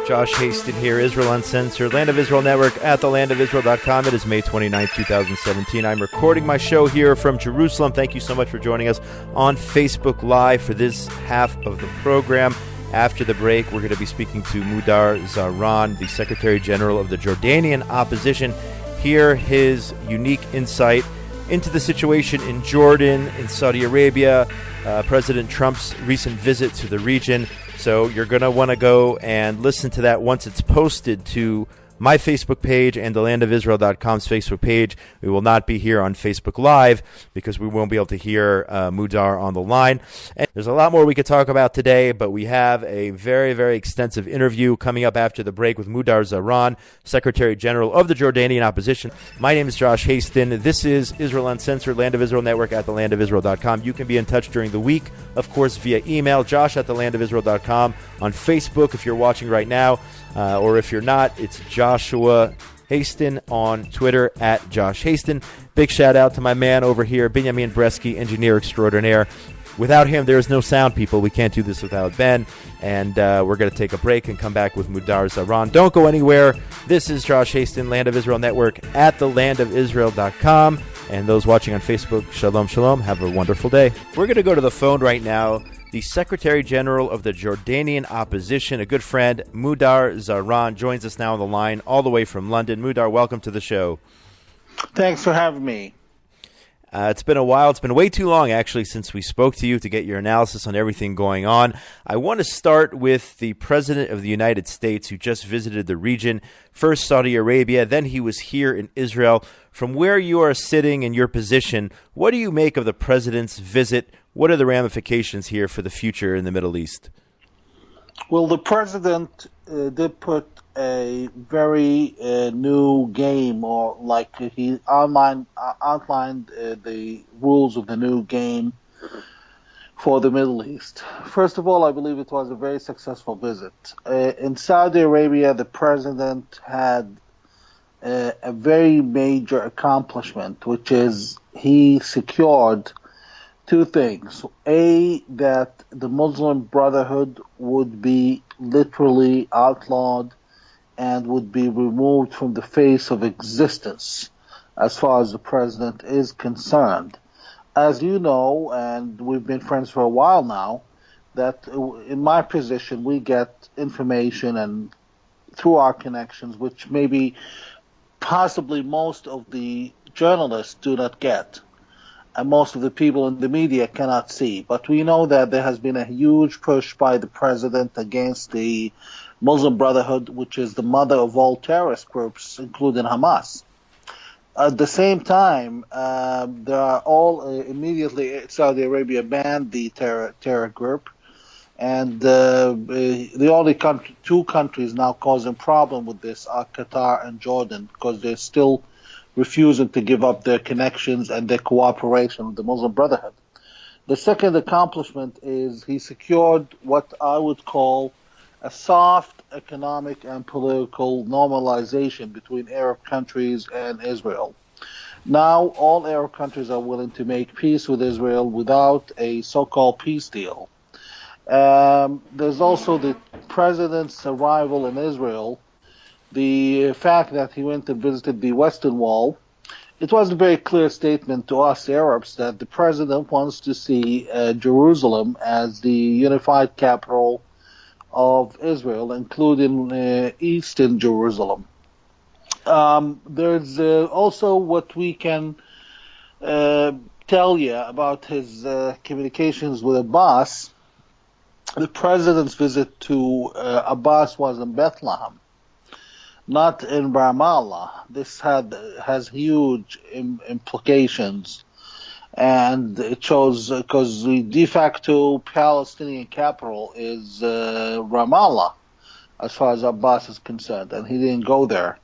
Josh Hasten here, Israel Uncensored, Land of Israel Network at thelandofisrael.com. It is May 29, 2017. I'm recording my show here from Jerusalem. Thank you so much for joining us on Facebook Live for this half of the program. After the break, we're going to be speaking to Mudar Zahran, the Secretary General of the Jordanian opposition. Hear his unique insight into the situation in Jordan, in Saudi Arabia, President Trump's recent visit to the region. So you're going to want to go and listen to that once it's posted to my Facebook page and thelandofisrael.com's Facebook page. We will not be here on Facebook Live because we won't be able to hear Mudar on the line. And there's a lot more we could talk about today, but we have a very, very extensive interview coming up after the break with Mudar Zahran, Secretary General of the Jordanian opposition. My name is Josh Hasten. This is Israel Uncensored, Land of Israel Network at thelandofisrael.com. You can be in touch during the week, of course, via email, josh at thelandofisrael.com, on Facebook if you're watching right now. Or if you're not, it's Joshua Hasten on Twitter at Josh Hasten. Big shout out to my man over here, Benjamin Bresky, engineer extraordinaire. Without him, there is no sound, people. We can't do this without Ben. And we're going to take a break and come back with Mudar Zahran. Don't go anywhere. This is Josh Hasten, Land of Israel Network at thelandofisrael.com. And those watching on Facebook, shalom, shalom. Have a wonderful day. We're going to go to the phone right now. The Secretary General of the Jordanian opposition, a good friend, Mudar Zahran, joins us now on the line all the way from London. Mudar, welcome to the show. Thanks for having me. It's been a while. It's been way too long, actually, since we spoke to you to get your analysis on everything going on. I want to start with the President of the United States, who just visited the region, first Saudi Arabia, then he was here in Israel. From where you are sitting in your position, what do you make of the President's visit? What are the ramifications here for the future in the Middle East? Well, the President did put a very new game, or like he outlined the rules of the new game for the Middle East. First of all, I believe it was a very successful visit. In Saudi Arabia, the President had a very major accomplishment, which is he secured two things. A, that the Muslim Brotherhood would be literally outlawed and would be removed from the face of existence as far as the President is concerned. As you know, and we've been friends for a while now, that in my position we get information and through our connections, which maybe possibly most of the journalists do not get. And most of the people in the media cannot see. But we know that there has been a huge push by the President against the Muslim Brotherhood, which is the mother of all terrorist groups, including Hamas. At the same time, there are all immediately Saudi Arabia banned the terror group. And the only two countries now causing problem with this are Qatar and Jordan, because they're still refusing to give up their connections and their cooperation with the Muslim Brotherhood. The second accomplishment is he secured what I would call a soft economic and political normalization between Arab countries and Israel. Now all Arab countries are willing to make peace with Israel without a so-called peace deal. There's also the President's arrival in Israel. The fact that he went and visited the Western Wall, it was a very clear statement to us Arabs that the President wants to see Jerusalem as the unified capital of Israel, including Eastern Jerusalem. There's also what we can tell you about his communications with Abbas. The President's visit to Abbas was in Bethlehem, not in Ramallah. This has huge implications, and it shows because the de facto Palestinian capital is Ramallah, as far as Abbas is concerned, and he didn't go there.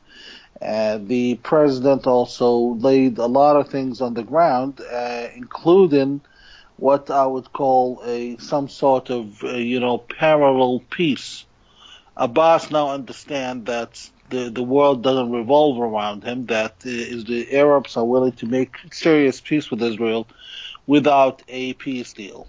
The President also laid a lot of things on the ground, including what I would call some sort of parallel peace. Abbas now understands that the world doesn't revolve around him, that the Arabs are willing to make serious peace with Israel without a peace deal.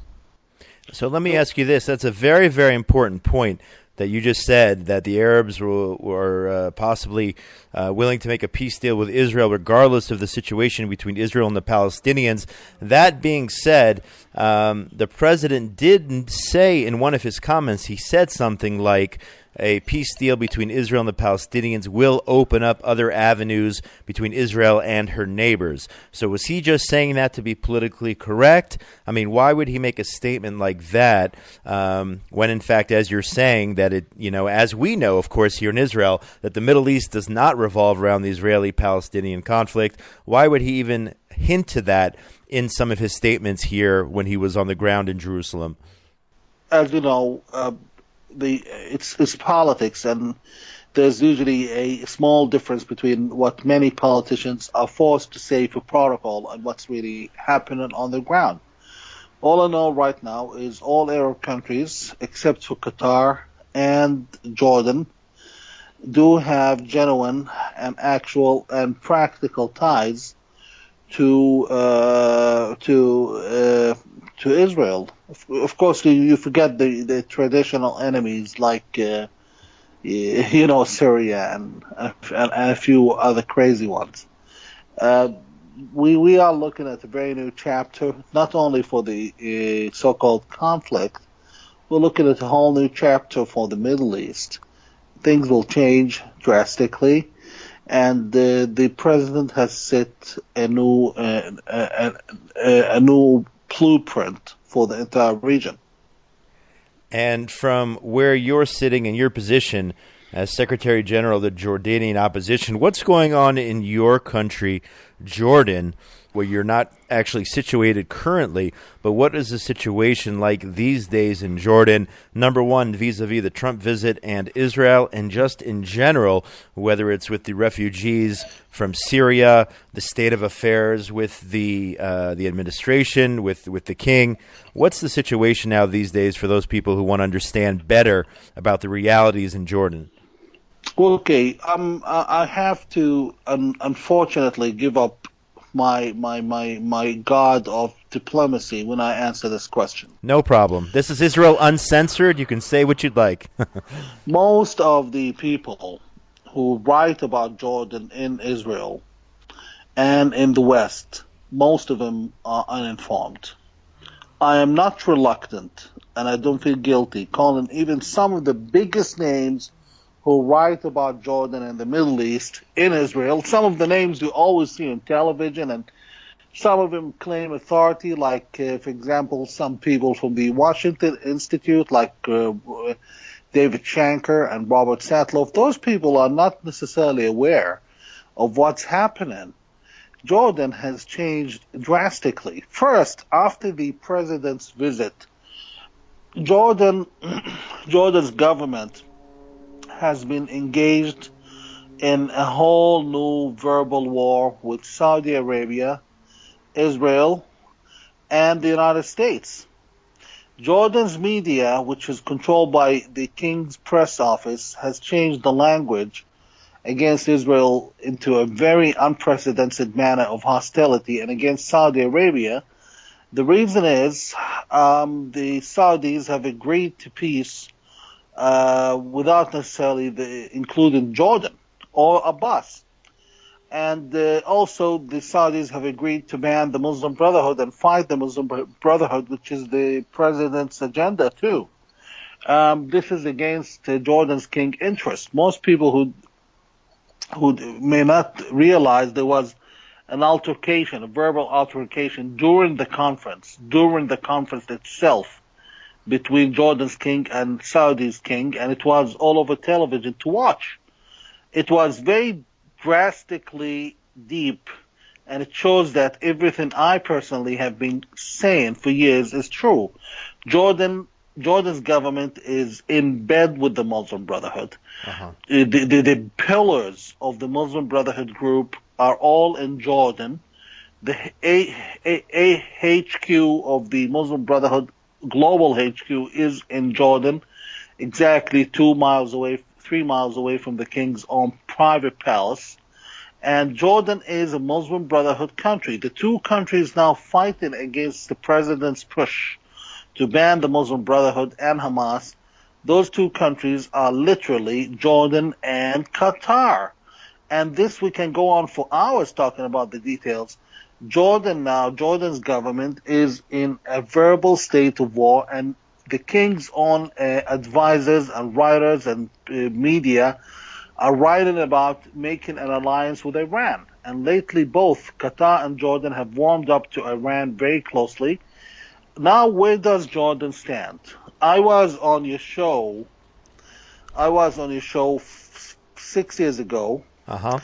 So let me ask you this. That's a very, very important point. that you just said, that the Arabs were possibly willing to make a peace deal with Israel regardless of the situation between Israel and the Palestinians. That being said, the president did say in one of his comments, he said something like, a peace deal between Israel and the Palestinians will open up other avenues between Israel and her neighbors. So was he just saying that to be politically correct? I mean, why would he make a statement like that when, in fact, as you're saying, that it, as we know, of course, here in Israel, that the Middle East does not revolve around the Israeli-Palestinian conflict? Why would he even hint to that in some of his statements here when he was on the ground in Jerusalem? As you know, it's politics, and there's usually a small difference between what many politicians are forced to say for protocol and what's really happening on the ground. All I know right now is all Arab countries, except for Qatar and Jordan, do have genuine and actual and practical ties to Israel. Of course, you forget the traditional enemies like Syria and a few other crazy ones. We are looking at a very new chapter, not only for the so-called conflict. We're looking at a whole new chapter for the Middle East. Things will change drastically, and the president has set a new blueprint for the entire region. And from where you're sitting in your position as Secretary General of the Jordanian opposition, what's going on in your country, Jordan, where you're not actually situated currently, but what is the situation like these days in Jordan, number one, vis-a-vis the Trump visit and Israel, and just in general, whether it's with the refugees from Syria, the state of affairs with the administration, with the king? What's the situation now these days for those people who want to understand better about the realities in Jordan? Okay, I have to unfortunately give up my god of diplomacy when I answer this question. No problem. This is Israel Uncensored. You can say what you'd like. Most of the people who write about Jordan in Israel and in the West, most of them are uninformed. I am not reluctant, and I don't feel guilty, calling even some of the biggest names who write about Jordan and the Middle East in Israel. Some of the names you always see on television, and some of them claim authority, like, for example, some people from the Washington Institute, like David Shanker and Robert Satloff. Those people are not necessarily aware of what's happening. Jordan has changed drastically. First, after the president's visit, Jordan's government has been engaged in a whole new verbal war with Saudi Arabia, Israel, and the United States. Jordan's media, which is controlled by the King's press office, has changed the language against Israel into a very unprecedented manner of hostility, and against Saudi Arabia. The reason is the Saudis have agreed to peace without necessarily including Jordan or Abbas. And also the Saudis have agreed to ban the Muslim Brotherhood and fight the Muslim Brotherhood, which is the president's agenda too. This is against Jordan's king interest. Most people who may not realize there was an altercation, a verbal altercation during the conference itself, between Jordan's king and Saudi's king, and it was all over television to watch. It was very drastically deep, and it shows that everything I personally have been saying for years is true. Jordan's government is in bed with the Muslim Brotherhood. Uh-huh. The pillars of the Muslim Brotherhood group are all in Jordan. The HQ of the Muslim Brotherhood, global HQ, is in Jordan, exactly 3 miles away from the king's own private palace. And Jordan is a Muslim Brotherhood country. The two countries now fighting against the president's push to ban the Muslim Brotherhood and Hamas. Those two countries are literally Jordan and Qatar. And this we can go on for hours talking about the details. Jordan's government is in a verbal state of war, and the king's own advisors and writers and media are writing about making an alliance with Iran. And lately both Qatar and Jordan have warmed up to Iran very closely. Now, where does Jordan stand? I was on your show 6 years ago. Uh-huh.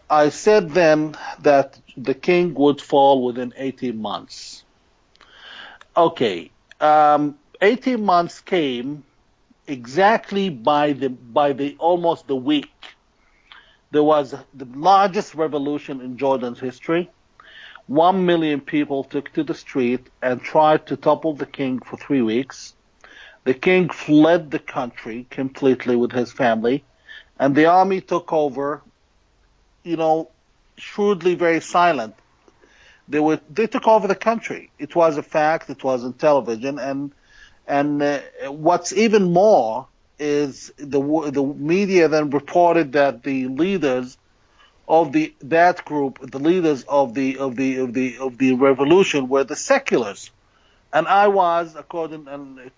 I said then that the king would fall within 18 months. Okay, 18 months came exactly by the almost the week. There was the largest revolution in Jordan's history. 1 million people took to the street and tried to topple the king for 3 weeks. The king fled the country completely with his family, and the army took over, shrewdly very silent. They took over the country. It was a fact. It was on television, and what's even more is the media then reported that the leaders of the revolution were the seculars. And I was, according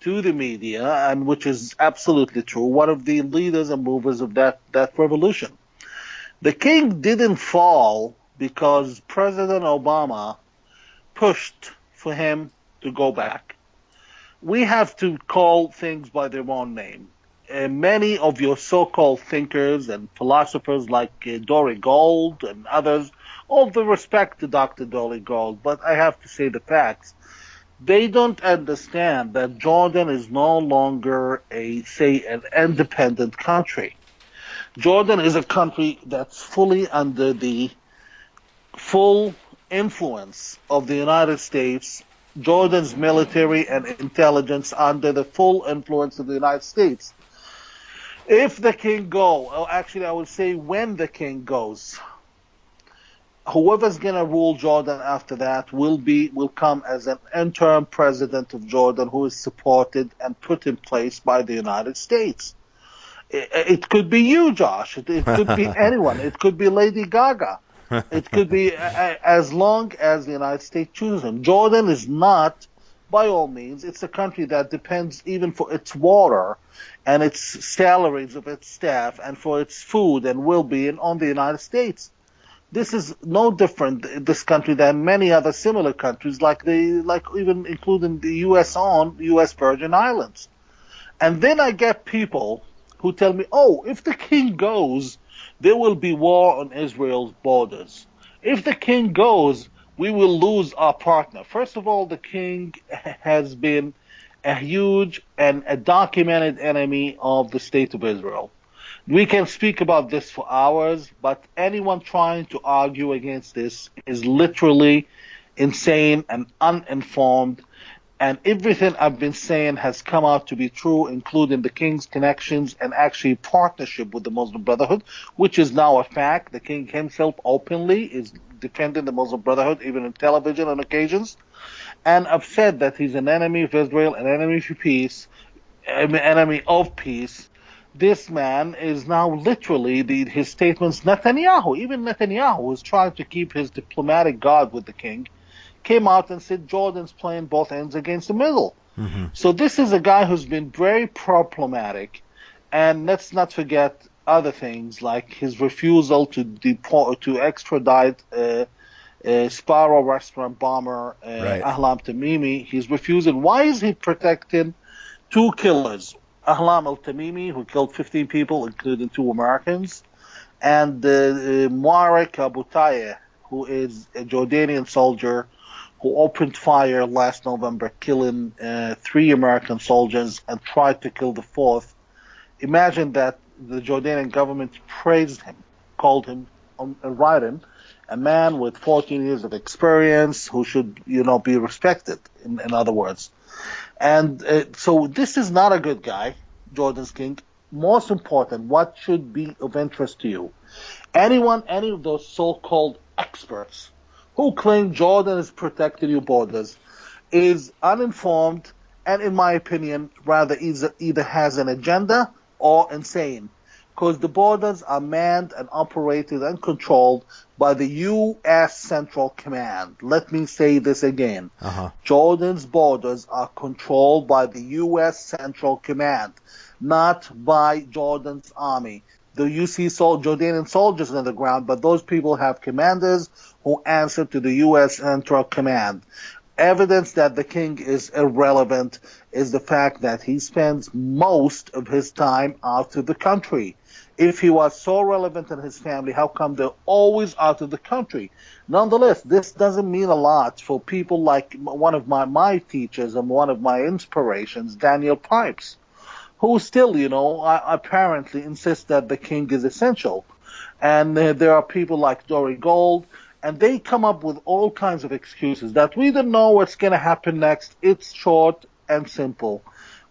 to the media, and which is absolutely true, one of the leaders and movers of that revolution. The king didn't fall because President Obama pushed for him to go back. We have to call things by their own name. Many of your so-called thinkers and philosophers like Dory Gold and others, all the respect to Dr. Dory Gold, but I have to say the facts. They don't understand that Jordan is no longer an independent country. Jordan is a country that's fully under the full influence of the United States. Jordan's military and intelligence under the full influence of the United States. If the king I would say when the king goes, whoever's going to rule Jordan after that will come as an interim president of Jordan who is supported and put in place by the United States. It could be you, Josh. It could be anyone. It could be Lady Gaga. It could be as long as the United States chooses him. Jordan is not, by all means, it's a country that depends even for its water and its salaries of its staff and for its food and well-being on the United States. This is no different, this country, than many other similar countries, even including the U.S. Virgin Islands. And then I get people who tell me, if the king goes, there will be war on Israel's borders. If the king goes, we will lose our partner. First of all, the king has been a huge and a documented enemy of the State of Israel. We can speak about this for hours, but anyone trying to argue against this is literally insane and uninformed. And everything I've been saying has come out to be true, including the king's connections and actually partnership with the Muslim Brotherhood, which is now a fact. The king himself openly is defending the Muslim Brotherhood, even on television on occasions. And I've said that he's an enemy of Israel, an enemy for peace, an enemy of peace. This man is now literally his statements. Netanyahu, even Netanyahu, who's trying to keep his diplomatic guard with the king, came out and said Jordan's playing both ends against the middle. Mm-hmm. So this is a guy who's been very problematic, and let's not forget other things like his refusal to extradite Sparrow restaurant bomber Ahlam Tamimi. He's refusing. Why is he protecting two killers? Ahlam al-Tamimi, who killed 15 people, including 2 Americans, and Muarak Abu Tayyeh, who is a Jordanian soldier who opened fire last November, killing 3 American soldiers and tried to kill the 4th. Imagine that the Jordanian government praised him, called him writing, a man with 14 years of experience who should, be respected, in other words. And so this is not a good guy, Jordan's king. Most important, what should be of interest to you? Any of those so-called experts who claim Jordan is protecting your borders is uninformed and in my opinion, rather either has an agenda or insane, because the borders are manned and operated and controlled by the U.S. Central Command. Let me say this again. Jordan's borders are controlled by the U.S. Central Command, not by Jordan's army. You see Jordanian soldiers on the ground, but those people have commanders who answer to the U.S. Central Command. Evidence that the king is irrelevant is the fact that he spends most of his time out of the country. If he was so relevant in his family, how come they're always out of the country? Nonetheless, this doesn't mean a lot for people like one of my teachers and one of my inspirations, Daniel Pipes, who still, apparently insists that the king is essential. And there are people like Dory Gold, and they come up with all kinds of excuses that we don't know what's going to happen next. It's short and simple.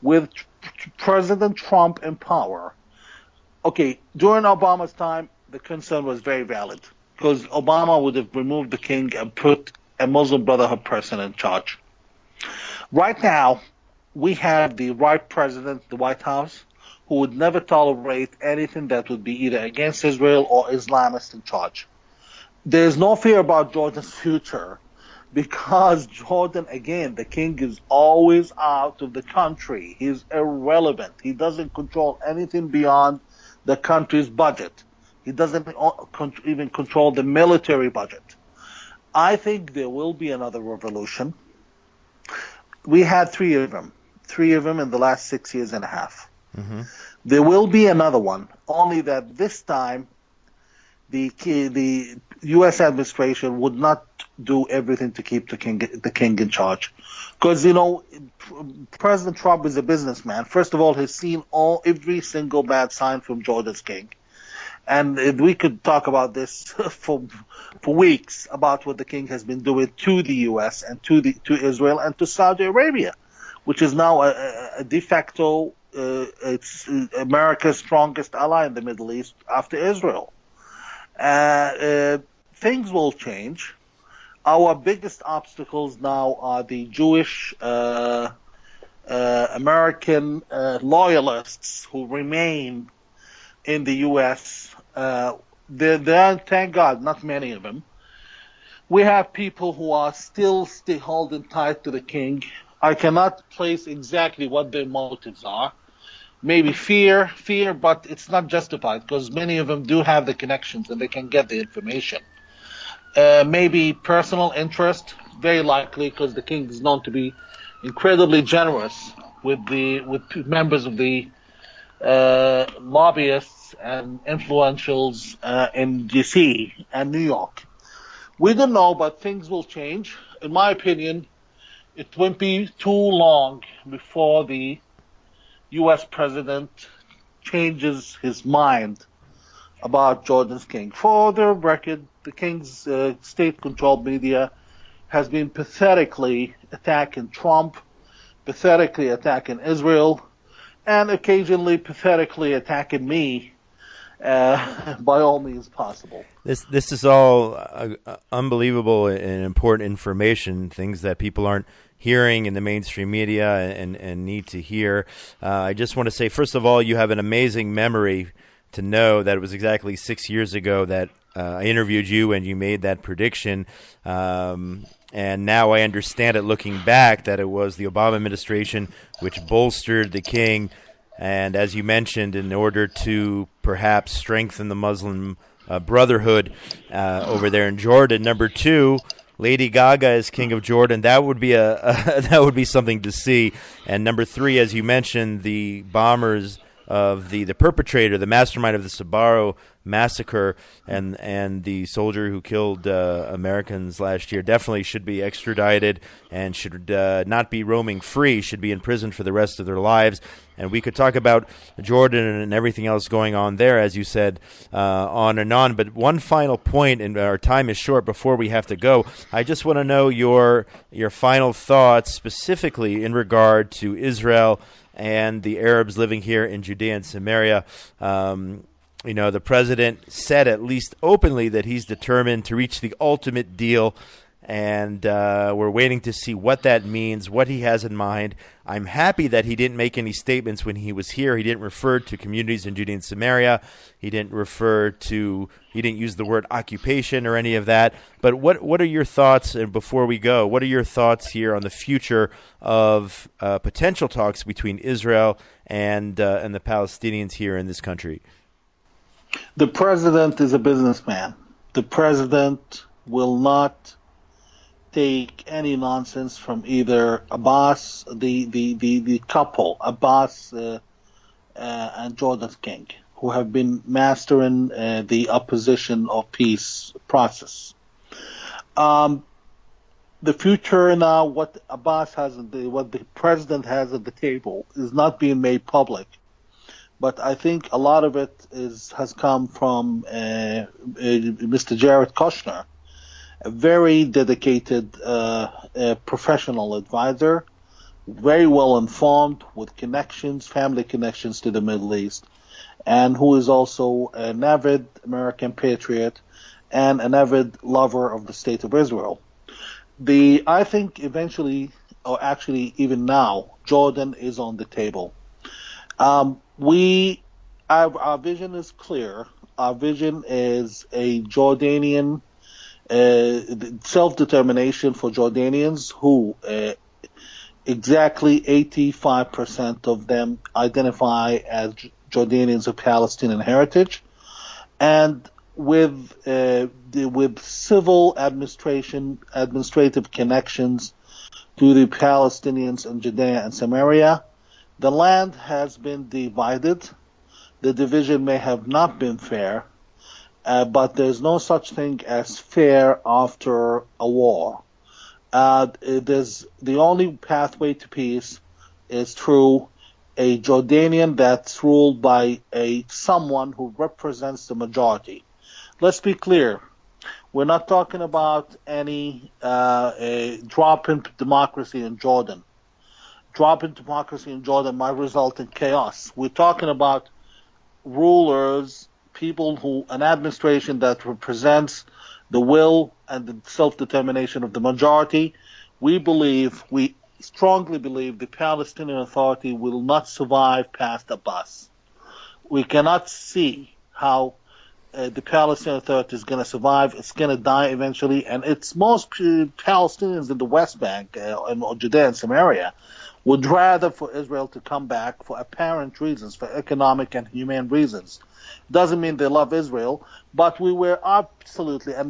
With President Trump in power, okay, during Obama's time, the concern was very valid, because Obama would have removed the king and put a Muslim Brotherhood person in charge. Right now, we have the right president, the White House, who would never tolerate anything that would be either against Israel or Islamists in charge. There's no fear about Jordan's future, because Jordan, again, the king is always out of the country. He's irrelevant. He doesn't control anything beyond the country's budget. He doesn't even control the military budget. I think there will be another revolution. We had three of them in the last 6 years and a half. Mm-hmm. There will be another one, only that this time the U.S. administration would not do everything to keep the king in charge. Because, President Trump is a businessman. First of all, he's seen every single bad sign from Jordan's king. And we could talk about this for weeks, about what the king has been doing to the U.S. and to Israel and to Saudi Arabia, which is now a de facto, it's America's strongest ally in the Middle East after Israel. Things will change. Our biggest obstacles now are the Jewish American loyalists who remain in the U.S. There are, thank God, not many of them. We have people who are still holding tight to the king. I cannot place exactly what their motives are. Maybe fear, but it's not justified, because many of them do have the connections and they can get the information. Maybe personal interest, very likely, because the king is known to be incredibly generous with members of the lobbyists and influentials in D.C. and New York. We don't know, but things will change. In my opinion, it won't be too long before the U.S. president changes his mind about Jordan's king. For the record, the king's state-controlled media has been pathetically attacking Trump, pathetically attacking Israel, and occasionally pathetically attacking me, by all means possible. This is all unbelievable and important information, things that people aren't hearing in the mainstream media and need to hear. I just want to say, first of all, you have an amazing memory to know that it was exactly 6 years ago that I interviewed you and you made that prediction. And now I understand it looking back that it was the Obama administration which bolstered the king. And as you mentioned, in order to perhaps strengthen the Muslim Brotherhood over there in Jordan. Number two, Lady Gaga as King of Jordan. That would be that would be something to see. And number three, as you mentioned, the bombers of the perpetrator, the mastermind of the Sbarro massacre, and the soldier who killed Americans last year definitely should be extradited and should not be roaming free, should be in prison for the rest of their lives. And we could talk about Jordan and everything else going on there, as you said, on and on. But one final point, and our time is short before we have to go. I just want to know your final thoughts specifically in regard to Israel and the Arabs living here in Judea and Samaria. The president said, at least openly, that he's determined to reach the ultimate deal and we're waiting to see what that means, what he has in mind. I'm happy that he didn't make any statements when he was here. He didn't refer to communities in Judea and Samaria. He didn't use the word occupation or any of that. But what are your thoughts, and before we go, what are your thoughts here on the future of potential talks between Israel and the Palestinians here in this country? The president is a businessman. The president will not take any nonsense from either Abbas, the couple, Abbas and Jordan King, who have been mastering the opposition of peace process. The future now, what Abbas has, what the president has at the table, is not being made public. But I think a lot of it has come from Mr. Jared Kushner, a very dedicated professional advisor, very well informed, with connections, family connections to the Middle East, and who is also an avid American patriot and an avid lover of the State of Israel. I think eventually, or actually even now, Jordan is on the table. Our vision is clear. Our vision is a Jordanian self-determination for Jordanians who exactly 85% of them identify as Jordanians of Palestinian heritage, and with civil administrative connections to the Palestinians in Judea and Samaria. The land has been divided. The division may have not been fair, but there's no such thing as fair after a war. The only pathway to peace is through a Jordanian that's ruled by someone who represents the majority. Let's be clear. We're not talking about any drop in democracy in Jordan. Drop in democracy in Jordan might result in chaos. We're talking about rulers, an administration that represents the will and the self-determination of the majority. We strongly believe the Palestinian Authority will not survive past Abbas. We cannot see how the Palestinian Authority is going to survive. It's going to die eventually, and it's most Palestinians in the West Bank and Judea and Samaria would rather for Israel to come back for apparent reasons, for economic and humane reasons. Doesn't mean they love Israel, but we were absolutely, and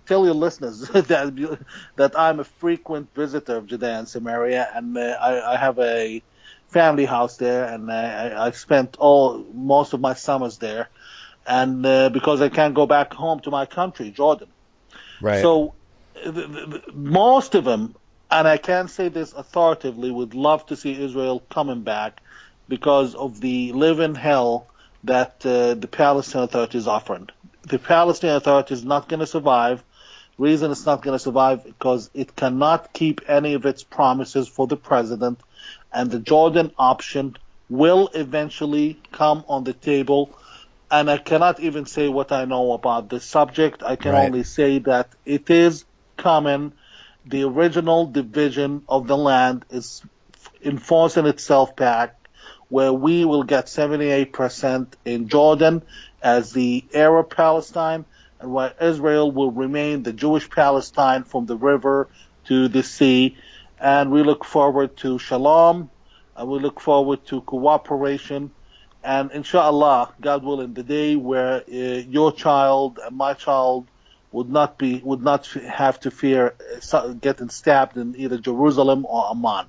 tell your listeners that I'm a frequent visitor of Judea and Samaria, and I have a family house there, and I spent most of my summers there, and because I can't go back home to my country, Jordan. Right. So most of them, and I can say this authoritatively, would love to see Israel coming back because of the live-in hell that the Palestinian Authority is offering. The Palestinian Authority is not going to survive. Reason it's not going to survive because it cannot keep any of its promises for the president, and the Jordan option will eventually come on the table. And I cannot even say what I know about this subject. I can only say that it is coming. The original division of the land is enforcing itself back, where we will get 78% in Jordan as the Arab Palestine, and where Israel will remain the Jewish Palestine from the river to the sea. And we look forward to shalom, and we look forward to cooperation, and inshallah, God willing, the day where your child and my child would not have to fear getting stabbed in either Jerusalem or Amman.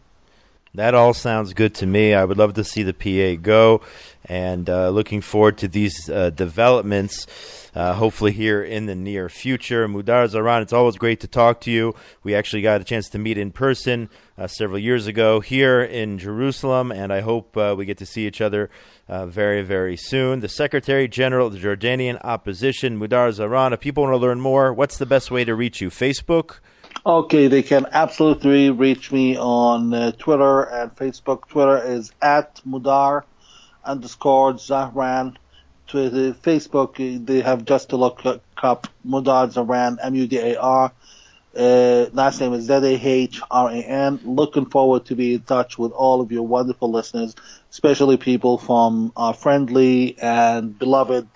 That all sounds good to me. I would love to see the PA go, and looking forward to these developments, hopefully here in the near future. Mudar Zahran, it's always great to talk to you. We actually got a chance to meet in person several years ago here in Jerusalem, and I hope we get to see each other very, very soon. The Secretary General of the Jordanian Opposition, Mudar Zahran. If people want to learn more, what's the best way to reach you? Facebook? Okay, they can absolutely reach me on Twitter and Facebook. Twitter is @Mudar_Zahran. Facebook, they have just to look up Mudar Zahran, Mudar. Last name is Zahran. Looking forward to be in touch with all of your wonderful listeners, especially people from our friendly and beloved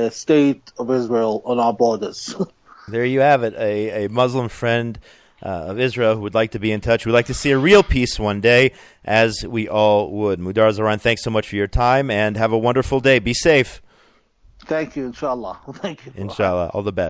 state of Israel on our borders. There you have it, a Muslim friend of Israel who would like to be in touch. We'd like to see a real peace one day, as we all would. Mudar Zahran, thanks so much for your time, and have a wonderful day. Be safe. Thank you, inshallah. Thank you. Inshallah. All the best.